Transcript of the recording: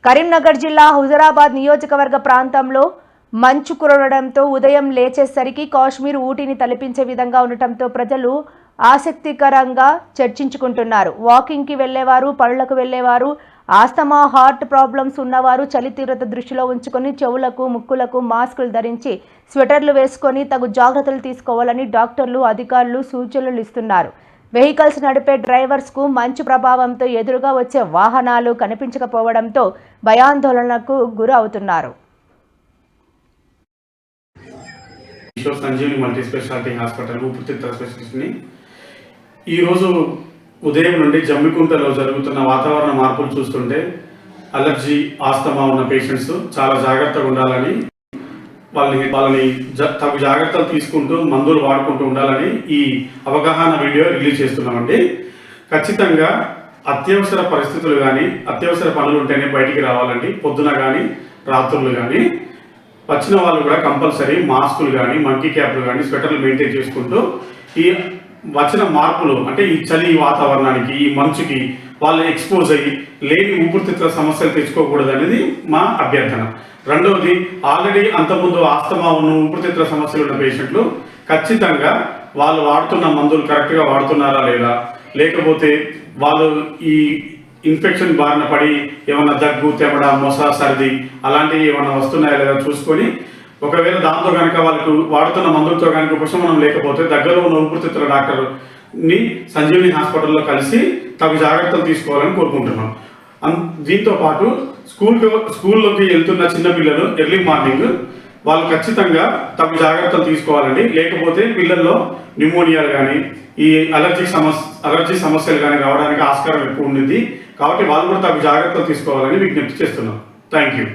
కరీంనగర్ జిల్లా హుజరాబాద్ నియోజకవర్గ ప్రాంతంలో మంచు కురవడంతో ఉదయం లేచేసరికి కాశ్మీర్ ఊటీని తలపించే విధంగా ఉండటంతో ప్రజలు ఆసక్తికరంగా చర్చించుకుంటున్నారు. వాకింగ్కి వెళ్లేవారు, పనులకు వెళ్లేవారు, ఆస్తమా, హార్ట్ ప్రాబ్లమ్స్ ఉన్నవారు చలి తీవ్రత దృష్టిలో ఉంచుకొని చెవులకు, ముక్కులకు మాస్కులు ధరించి స్వెటర్లు వేసుకొని తగు జాగ్రత్తలు తీసుకోవాలని డాక్టర్లు, అధికారులు సూచనలు ఇస్తున్నారు. వెహికల్స్ నడిపే డ్రైవర్స్కు మంచు ప్రభావంతో ఎదురుగా వచ్చే వాహనాలు కనిపించకపోవడంతో భయాందోళనకు గురి అవుతున్నారు. సంజీవిని మల్టీ స్పెషాలిటీ హాస్పిటల్ ఊపిరితిత్తుల స్పెషలిస్ట్ని ఈరోజు ఉదయం నుండి జమ్మికుంటలో జరుగుతున్న వాతావరణ మార్పులు చూస్తుంటే అలర్జీ, ఆస్తమా ఉన్న పేషెంట్స్ చాలా జాగ్రత్తగా ఉండాలని, వాళ్ళని తగు జాగ్రత్తలు తీసుకుంటూ మందులు వాడుకుంటూ ఉండాలని ఈ అవగాహన వీడియో రిలీజ్ చేస్తున్నామండి. ఖచ్చితంగా అత్యవసర పరిస్థితులు కానీ, అత్యవసర పనులు ఉంటేనే బయటికి రావాలండి. పొద్దున కానీ, రాత్రులు కానీ వచ్చిన వాళ్ళు కూడా కంపల్సరీ మాస్కులు కానీ, మంకీ క్యాప్లు కానీ, స్వెటర్లు మెయింటైన్ చేసుకుంటూ ఈ వచ్చిన మార్పులు అంటే ఈ చలి వాతావరణానికి, ఈ మంచుకి వాళ్ళు ఎక్స్పోజ్ అయ్యి లేని ఊపిరితిత్తుల సమస్యలు తెచ్చుకోకూడదు అనేది మా అభ్యర్థన. రెండవది, ఆల్రెడీ అంతకుముందు ఆస్తమా ఉన్న ఊపిరితిత్తుల సమస్యలు ఉన్న పేషెంట్లు ఖచ్చితంగా వాళ్ళు వాడుతున్న మందులు కరెక్ట్గా వాడుతున్నారా లేదా, లేకపోతే వాళ్ళు ఈ ఇన్ఫెక్షన్ బారిన పడి ఏమైనా దగ్గు, తెమడ, మొస, సర్ది అలాంటివి ఏమైనా వస్తున్నాయా లేదా చూసుకొని, ఒకవేళ దాంతో కనుక వాళ్ళకు వాడుతున్న మందులతో కనుక ఉపశమనం లేకపోతే దగ్గరలో ఉన్న ఊపిరితిత్తుల డాక్టర్ని సంజీవిని హాస్పిటల్లో కలిసి తగు జాగ్రత్తలు తీసుకోవాలని కోరుకుంటున్నాం. దీంతో పాటు స్కూల్లోకి వెళ్తున్న చిన్నపిల్లలు ఎర్లీ మార్నింగ్ వాళ్ళు ఖచ్చితంగా తగు జాగ్రత్తలు తీసుకోవాలండి. లేకపోతే పిల్లల్లో న్యూమోనియాలు కానీ, ఈ అలర్జీ సమస్యలు కానీ రావడానికి ఆస్కారం ఎక్కువ ఉండింది. కాబట్టి వాళ్ళు కూడా తగు జాగ్రత్తలు తీసుకోవాలని విజ్ఞప్తి చేస్తున్నాం. Thank you.